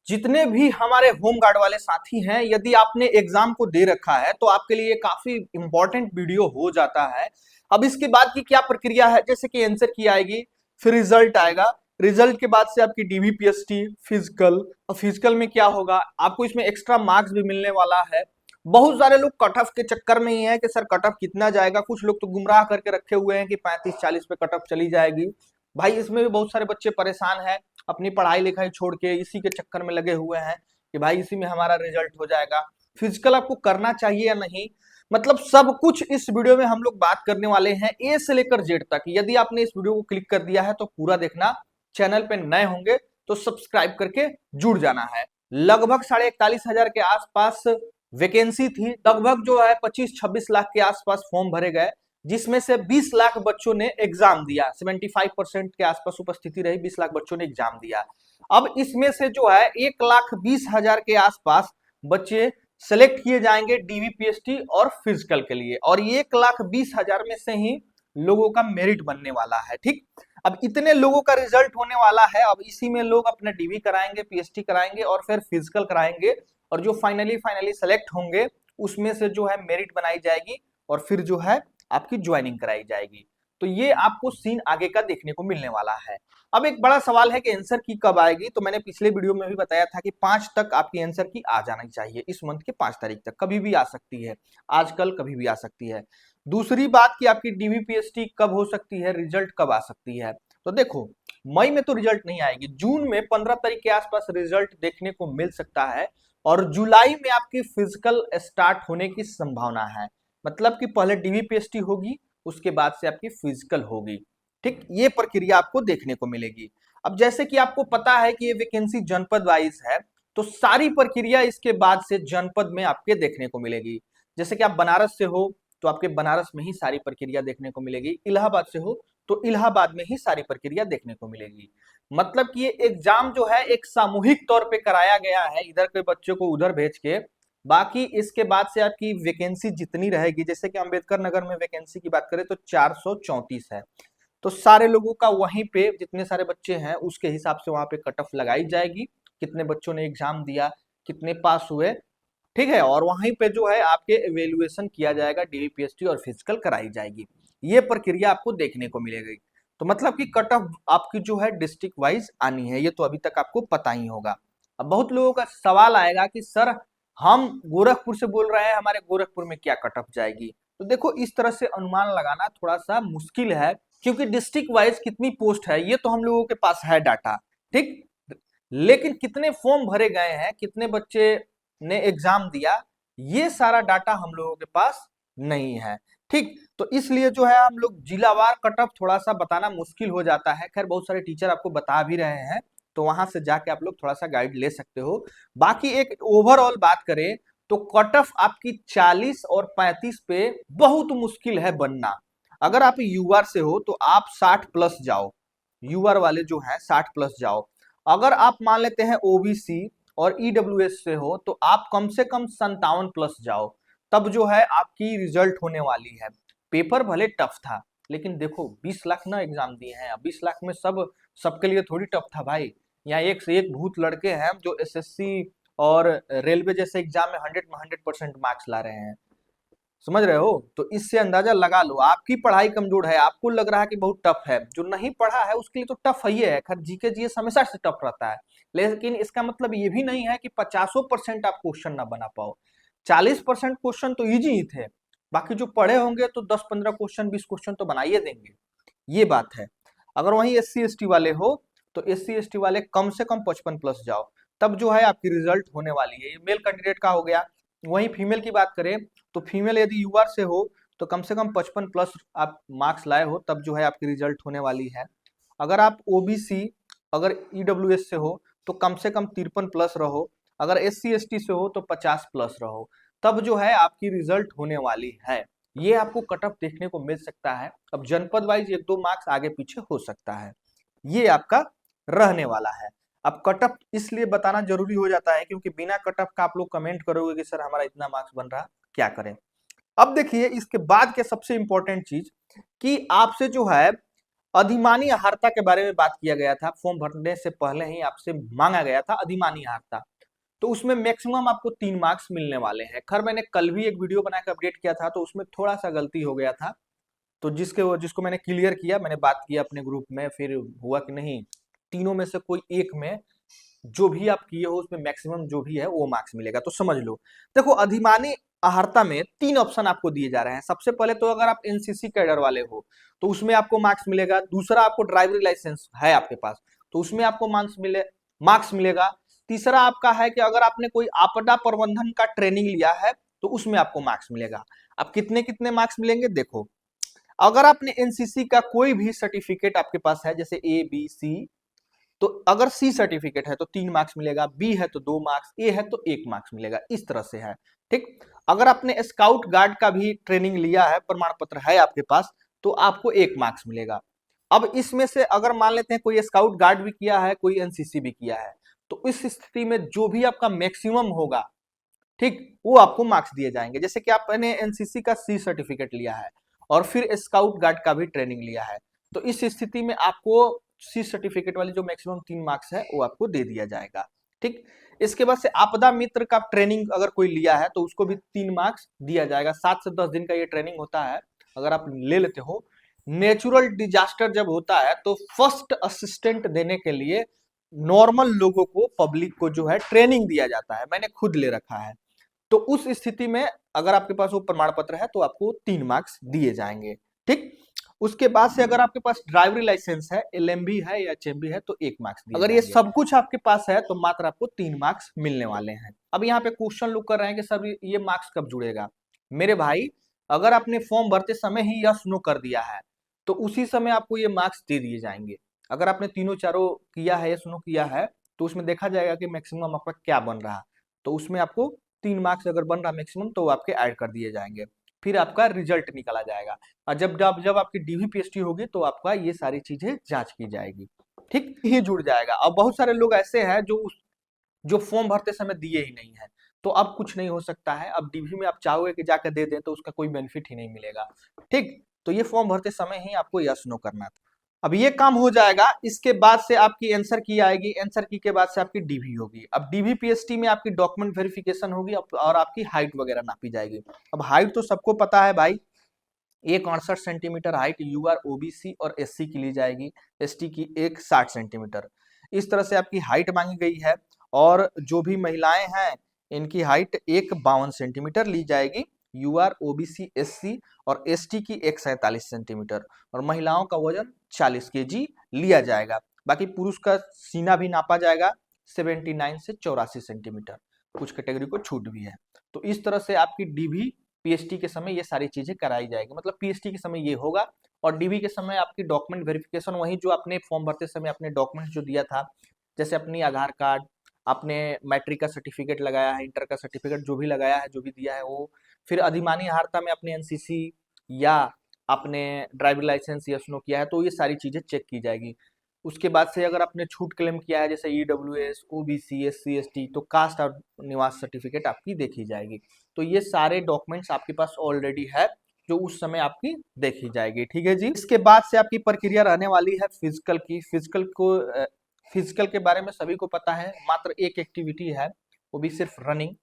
जितने भी हमारे होम गार्ड वाले साथी हैं, यदि आपने एग्जाम को दे रखा है तो आपके लिए काफी इंपॉर्टेंट वीडियो हो जाता है। अब इसके बाद की क्या प्रक्रिया है, जैसे कि आंसर की आएगी, फिर रिजल्ट आएगा, रिजल्ट के बाद से आपकी डीवीपीएसटी, फिजिकल, और फिजिकल में क्या होगा, आपको इसमें एक्स्ट्रा मार्क्स भी मिलने वाला है। बहुत सारे लोग कट ऑफ के चक्कर में ही है कि सर कट ऑफ कितना जाएगा, कुछ लोग तो गुमराह करके रखे हुए हैं कि 35-40 पे कट ऑफ चली जाएगी। भाई इसमें भी बहुत सारे बच्चे परेशान हैं, अपनी पढ़ाई लिखाई छोड़ के इसी के चक्कर में लगे हुए हैं कि भाई इसी में हमारा रिजल्ट हो जाएगा। फिजिकल आपको करना चाहिए या नहीं, मतलब सब कुछ इस वीडियो में हम लोग बात करने वाले हैं, ए से लेकर जेड तक। यदि आपने इस वीडियो को क्लिक कर दिया है तो पूरा देखना, चैनल पे नए होंगे तो सब्सक्राइब करके जुड़ जाना है। लगभग 41,500 के आसपास वैकेंसी थी, लगभग जो है 25-26 लाख के आसपास फॉर्म भरे गए, जिसमें से 20 लाख बच्चों ने एग्जाम दिया, 75% के आसपास उपस्थिति रही, 20 लाख बच्चों ने एग्जाम दिया। अब इसमें से जो है 1,20,000 के आसपास बच्चे सेलेक्ट किए जाएंगे डीवीपीएसटी और फिजिकल के लिए, और 1,20,000 में से ही लोगों का मेरिट बनने वाला है। ठीक, अब इतने लोगों का रिजल्ट होने वाला है, अब इसी में लोग अपना डीवी कराएंगे, पीएसटी कराएंगे और फिर फिजिकल कराएंगे, और जो फाइनली सेलेक्ट होंगे उसमें से जो है मेरिट बनाई जाएगी और फिर जो है आपकी ज्वाइनिंग कराई जाएगी। तो ये आपको सीन आगे का देखने को मिलने वाला है। अब एक बड़ा सवाल है कि आंसर की कब आएगी, तो मैंने पिछले वीडियो में भी बताया था कि 5 तक आपकी आंसर की आ जानी चाहिए, इस मंथ के 5 तारीख तक, कभी भी आ सकती है, आजकल कभी भी आ सकती है। दूसरी बात कि आपकी डीवीपीएसटी कब हो सकती है, रिजल्ट कब आ सकती है, तो देखो मई में तो रिजल्ट नहीं आएगी, जून में 15 तारीख के आसपास रिजल्ट देखने को मिल सकता है, और जुलाई में आपकी फिजिकल स्टार्ट होने की संभावना है। मतलब कि पहले डीवीपीएसटी होगी, उसके बाद से आपकी फिजिकल होगी। ठीक, ये प्रक्रिया आपको देखने को मिलेगी। अब जैसे कि आपको पता है कि ये वैकेंसी जनपद वाइज है, तो सारी प्रक्रिया इसके बाद से जनपद में आपके देखने को मिलेगी। जैसे कि आप बनारस से हो तो आपके बनारस में ही सारी प्रक्रिया देखने को मिलेगी, इलाहाबाद से हो तो इलाहाबाद में ही सारी प्रक्रिया देखने को मिलेगी। मतलब कि ये एग्जाम जो है एक सामूहिक तौर पे कराया गया है, इधर के बच्चों को उधर भेज के। बाकी इसके बाद से आपकी वैकेंसी जितनी रहेगी, जैसे कि अंबेडकर नगर में वैकेंसी की बात करें तो 434 है, तो सारे लोगों का वहीं पे जितने सारे बच्चे हैं उसके हिसाब से वहां पे कट ऑफ लगाई जाएगी, कितने बच्चों ने एग्जाम दिया, कितने पास हुए। ठीक है, और वहीं पे जो है आपके एवेल्युएशन किया जाएगा, डीवीपीएसटी और फिजिकल कराई जाएगी। ये प्रक्रिया आपको देखने को मिलेगी। तो मतलब कि कट ऑफ आपकी जो है डिस्ट्रिक्ट वाइज आनी है, ये तो अभी तक आपको पता ही होगा। अब बहुत लोगों का सवाल आएगा कि सर हम गोरखपुर से बोल रहे हैं, हमारे गोरखपुर में क्या कट ऑफ जाएगी, तो देखो इस तरह से अनुमान लगाना थोड़ा सा मुश्किल है, क्योंकि डिस्ट्रिक्ट वाइज कितनी पोस्ट है ये तो हम लोगों के पास है डाटा। ठीक, लेकिन कितने फॉर्म भरे गए हैं, कितने बच्चे ने एग्जाम दिया, ये सारा डाटा हम लोगों के पास नहीं है। ठीक, तो इसलिए जो है हम लोग जिलावार कट ऑफ थोड़ा सा बताना मुश्किल हो जाता है। खैर बहुत सारे टीचर आपको बता भी रहे हैं, तो वहां से जाके आप लोग थोड़ा सा गाइड ले सकते हो। बाकी एक ओवरऑल बात करें तो कट ऑफ आपकी 40 और 35 पे बहुत मुश्किल है बनना। अगर आप यूआर से हो तो आप 60 प्लस जाओ, यूआर वाले जो है 60 प्लस जाओ। अगर आप मान लेते हैं ओबीसी और ईडब्ल्यूएस से हो तो आप कम से कम 57 प्लस जाओ, तब जो है आपकी रिजल्ट होने वाली है। पेपर भले टफ था, लेकिन देखो 20 लाख ना एग्जाम दिए हैं, 20 लाख में सबके लिए थोड़ी टफ था भाई। यहाँ एक से एक भूत लड़के हैं जो एसएससी और रेलवे जैसे एग्जाम में 100% मार्क्स ला रहे हैं, समझ रहे हो। तो इससे अंदाजा लगा लो आपकी पढ़ाई कमजोर है, आपको लग रहा है कि बहुत टफ है, जो नहीं पढ़ा है उसके लिए तो टफ ही है। खैर जीके जीएस हमेशा से टफ रहता है, लेकिन इसका मतलब ये भी नहीं है कि 50% आप क्वेश्चन ना बना पाओ। 40% क्वेश्चन तो इजी ही थे, बाकी जो पढ़े होंगे तो 10-15 क्वेश्चन 20 क्वेश्चन तो बनाइए देंगे, ये बात है। अगर वहीं एससी एसटी वाले हो तो एससी एसटी वाले कम से कम 55 प्लस जाओ, तब जो है आपकी रिजल्ट होने वाली है। ये मेल कैंडिडेट का हो गया। वहीं फीमेल की बात करें तो फीमेल यदि यूआर से हो तो कम से कम 55 प्लस आप मार्क्स लाए हो, तब जो है आपकी रिजल्ट होने वाली है। अगर आप ओबीसी, अगर ईडब्ल्यूएस से हो तो कम से कम 53 प्लस रहो, अगर एससी एसटी से हो तो 50 प्लस रहो, तब जो है आपकी रिजल्ट होने वाली है। ये आपको कट ऑफ देखने को मिल सकता है। अब जनपद वाइज 1-2 मार्क्स आगे पीछे हो सकता है, ये आपका रहने वाला है। अब कट ऑफ इसलिए बताना जरूरी हो जाता है क्योंकि बिना कट ऑफ का आप लोग कमेंट करोगे कि सर हमारा इतना मार्क्स बन रहा, क्या करें। अब देखिए इसके बाद के सबसे इंपॉर्टेंट चीज कि आपसे जो है अधिमानी अहार्ता के बारे में बात किया गया था, फॉर्म भरने से पहले ही आपसे मांगा गया था अधिमानी अहार्ता। तो उसमें मैक्सिमम आपको 3 मार्क्स मिलने वाले हैं। खैर मैंने कल भी एक वीडियो बनाकर अपडेट किया था, तो उसमें थोड़ा सा गलती हो गया था, तो जिसको मैंने क्लियर किया, मैंने बात किया अपने ग्रुप में, फिर हुआ कि नहीं, तीनों में से कोई एक में जो भी आप किए हो उसमें मैक्सिमम जो भी है वो मार्क्स मिलेगा। तो समझ लो, देखो अधिमानी अहार्ता में 3 ऑप्शन आपको दिए जा रहे हैं। सबसे पहले तो अगर आप एनसीसी कैडर वाले हो तो उसमें आपको मार्क्स मिलेगा। दूसरा, आपको ड्राइविंग लाइसेंस है आपके पास तो उसमें आपको मार्क्स मिलेगा। तीसरा आपका है कि अगर आपने कोई आपदा प्रबंधन का ट्रेनिंग लिया है तो उसमें आपको मार्क्स मिलेगा। अब कितने कितने मार्क्स मिलेंगे देखो, अगर आपने एनसीसी का कोई भी सर्टिफिकेट आपके पास है, जैसे ए बी सी, तो अगर सी सर्टिफिकेट है तो 3 मार्क्स मिलेगा, बी है तो 2 मार्क्स, ए है तो 1 मार्क्स मिलेगा, इस तरह से है। ठीक, अगर आपने स्काउट गार्ड का भी ट्रेनिंग लिया है, प्रमाण पत्र है आपके पास, तो आपको 1 मार्क्स मिलेगा। अब इसमें से अगर मान लेते हैं कोई स्काउट गार्ड भी किया है, कोई एनसीसी भी किया है, तो इस स्थिति में जो भी आपका मैक्सिमम होगा, ठीक, वो आपको मार्क्स दिए जाएंगे। जैसे कि आपने एनसीसी का सी सर्टिफिकेट लिया है और फिर स्काउट गार्ड का भी ट्रेनिंग लिया है, तो इस स्थिति में आपको सी सर्टिफिकेट वाली जो मैक्सिमम 3 मार्क्स है वो आपको दे दिया जाएगा। ठीक, इसके बाद से आपदा मित्र का ट्रेनिंग अगर कोई लिया है तो उसको भी 3 मार्क्स दिया जाएगा। 7 से 10 दिन का ये ट्रेनिंग होता है, अगर आप ले लेते हो। नेचुरल डिजास्टर जब होता है तो फर्स्ट असिस्टेंट देने के लिए नॉर्मल लोगों को, पब्लिक को जो है ट्रेनिंग दिया जाता है, मैंने खुद ले रखा है। तो उस स्थिति में अगर आपके पास वो प्रमाण पत्र है तो आपको 3 मार्क्स दिए जाएंगे। ठीक, उसके बाद से अगर आपके पास ड्राइवरी लाइसेंस है, एलएमबी है या एचएमबी है तो 1 मार्क्स दिए। अगर ये सब कुछ आपके पास है तो मात्र आपको 3 मार्क्स मिलने वाले हैं। अब यहाँ पे क्वेश्चन लोग कर रहे हैं कि सर ये मार्क्स कब जुड़ेगा? मेरे भाई, अगर आपने फॉर्म भरते समय ही यस नो कर दिया है तो उसी समय आपको ये मार्क्स दे दिए जाएंगे। अगर आपने तीनों चारों किया है, यस नो किया है, तो उसमें देखा जाएगा कि मैक्सिमम आपका क्या बन रहा है, तो उसमें आपको 3 मार्क्स अगर बन रहा मैक्सिमम तो आपके ऐड कर दिए जाएंगे। फिर आपका रिजल्ट निकाला जाएगा और जब आपकी डीवीपीएसटी होगी तो आपका ये सारी चीजें जांच की जाएगी। ठीक, ही जुड़ जाएगा। अब बहुत सारे लोग ऐसे हैं जो फॉर्म भरते समय दिए ही नहीं है, तो अब कुछ नहीं हो सकता है। अब डीवी में आप चाहोगे कि जाकर दे दें तो उसका कोई बेनिफिट ही नहीं मिलेगा। ठीक, तो ये फॉर्म भरते समय ही आपको यस नो करना था। अब ये काम हो जाएगा, इसके बाद से आपकी आंसर की आएगी, आंसर की के बाद से आपकी डीवी होगी। अब डीवी पीएसटी में आपकी डॉक्यूमेंट वेरिफिकेशन होगी और आपकी हाइट वगैरह नापी जाएगी। अब हाइट तो सबको पता है भाई, 168 सेंटीमीटर हाइट यूआर ओबीसी और एससी की ली जाएगी, एसटी की 160 सेंटीमीटर। इस तरह से आपकी हाइट मांगी गई है। और जो भी महिलाएं हैं इनकी हाइट 152 सेंटीमीटर ली जाएगी, यूआर ओबीसी एससी और एसटी की 147 सेंटीमीटर, और महिलाओं का वजन 40 केजी लिया जाएगा। बाकी पुरुष का सीना भी नापा जाएगा 79 से 84 सेंटीमीटर, कुछ कैटेगरी को छूट भी है। तो इस तरह से आपकी डीवी पीएचडी के समय ये सारी चीजें कराई जाएगी, मतलब पीएचडी के समय ये होगा। और डीवी के समय आपकी डॉक्यूमेंट वेरिफिकेशन, वही जो आपने फॉर्म भरते समय अपने डॉक्यूमेंट जो दिया था, जैसे अपनी आधार कार्ड, आपने मैट्रिक का सर्टिफिकेट लगाया है, इंटर का सर्टिफिकेट जो भी लगाया है, जो भी दिया है वो, फिर अधिमानी अहार्ता में अपने एनसीसी या आपने ड्राइविंग लाइसेंस यस नो किया है, तो ये सारी चीजें चेक की जाएगी। उसके बाद से अगर आपने छूट क्लेम किया है, जैसे ईडब्ल्यूएस, ओबीसी, एससी, एसटी, तो कास्ट और निवास सर्टिफिकेट आपकी देखी जाएगी। तो ये सारे डॉक्यूमेंट्स आपके पास ऑलरेडी है जो उस समय आपकी देखी जाएगी। ठीक है जी। इसके बाद से आपकी प्रक्रिया रहने वाली है फिजिकल की। फिजिकल के बारे में सभी को पता है, मात्र एक एक्टिविटी है, वो भी सिर्फ रनिंग।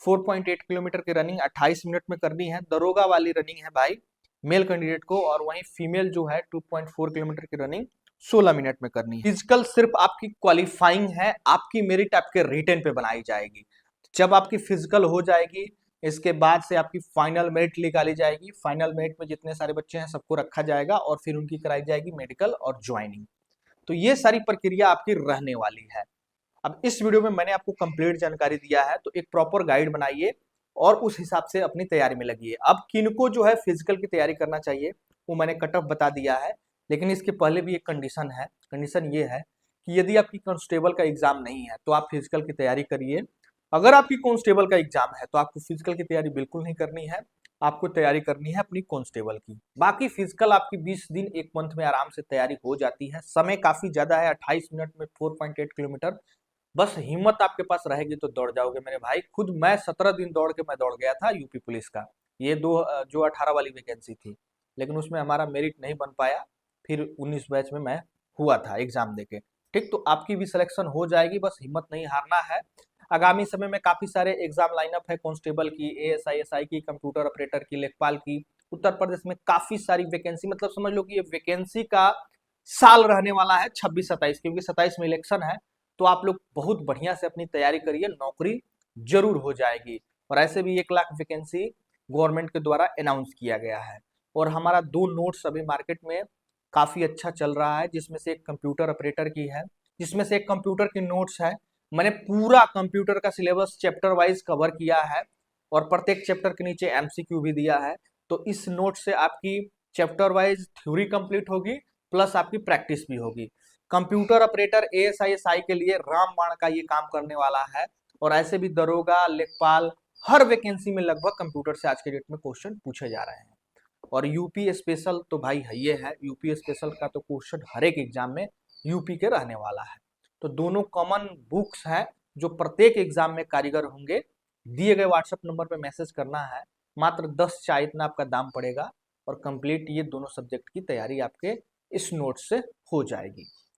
4.8 किलोमीटर की रनिंग 28 मिनट में करनी है। दरोगा वाली रनिंग है भाई मेल कैंडिडेट को, और वहीं फीमेल जो है 2.4 किलोमीटर की रनिंग 16 मिनट में करनी है। फिजिकल सिर्फ आपकी क्वालिफाइंग है, आपकी मेरिट आपके रिटर्न पे बनाई जाएगी। जब आपकी फिजिकल हो जाएगी, इसके बाद से आपकी फाइनल मेरिट निकाली जाएगी। फाइनल मेरिट में जितने सारे बच्चे हैं सबको रखा जाएगा और फिर उनकी कराई जाएगी मेडिकल और ज्वाइनिंग। तो ये सारी प्रक्रिया आपकी रहने वाली है। अब इस वीडियो में मैंने आपको कंप्लीट जानकारी दिया है, तो एक प्रॉपर गाइड बनाइए और उस हिसाब से अपनी तैयारी में लगिए। अब किनको जो है फिजिकल की तैयारी करना चाहिए वो मैंने कट ऑफ बता दिया है, लेकिन इसके पहले भी एक कंडीशन है। कंडीशन ये है कि यदि आपकी कांस्टेबल का एग्जाम नहीं है तो आप फिजिकल की तैयारी करिए। अगर आपकी कांस्टेबल का एग्जाम है तो आपको फिजिकल की तैयारी बिल्कुल नहीं करनी है, आपको तैयारी करनी है अपनी कांस्टेबल की। बाकी फिजिकल आपकी 20 दिन 1 मंथ में आराम से तैयारी हो जाती है। समय काफी ज्यादा है, 28 मिनट में 4.8 किलोमीटर। बस हिम्मत आपके पास रहेगी तो दौड़ जाओगे मेरे भाई। खुद मैं 17 दिन मैं दौड़ गया था यूपी पुलिस का, ये जो 18 वाली वैकेंसी थी, लेकिन उसमें हमारा मेरिट नहीं बन पाया। फिर 19 बैच में मैं हुआ था एग्जाम देके। ठीक, तो आपकी भी सिलेक्शन हो जाएगी, बस हिम्मत नहीं हारना है। आगामी समय में काफी सारे एग्जाम लाइनअप है, कांस्टेबल की, एएसआई एसआई की, कंप्यूटर ऑपरेटर की, लेखपाल की। उत्तर प्रदेश में काफी सारी वैकेंसी, मतलब समझ लो कि ये वैकेंसी का साल रहने वाला है 26-27, क्योंकि 27 में इलेक्शन है। तो आप लोग बहुत बढ़िया से अपनी तैयारी करिए, नौकरी जरूर हो जाएगी। और ऐसे भी 1 लाख वैकेंसी गवर्नमेंट के द्वारा अनाउंस किया गया है। और हमारा 2 नोट्स अभी मार्केट में काफी अच्छा चल रहा है, जिसमें से एक कंप्यूटर ऑपरेटर की है, जिसमें से एक कंप्यूटर की नोट्स है। मैंने पूरा कंप्यूटर का सिलेबस चैप्टर वाइज कवर किया है और प्रत्येक चैप्टर के नीचे एमसीक्यू भी दिया है। तो इस नोट से आपकी चैप्टर वाइज थ्योरी कंप्लीट होगी, प्लस आपकी प्रैक्टिस भी होगी। कंप्यूटर ऑपरेटर एएसआई एसआई के लिए रामबाण का ये काम करने वाला है। और ऐसे भी दरोगा, लेखपाल, हर वैकेंसी में लगभग कंप्यूटर से आज के डेट में क्वेश्चन पूछे जा रहे हैं। और यूपी स्पेशल तो भाई है, ये है यूपी स्पेशल का तो क्वेश्चन हर एक एग्जाम में यूपी के रहने वाला है। तो दोनों कॉमन बुक्स हैं जो प्रत्येक एग्जाम में कारीगर होंगे। दिए गए व्हाट्सएप नंबर पर मैसेज करना है, मात्र 10 चाय इतना आपका दाम पड़ेगा और कंप्लीट ये दोनों सब्जेक्ट की तैयारी आपके इस नोट से हो जाएगी।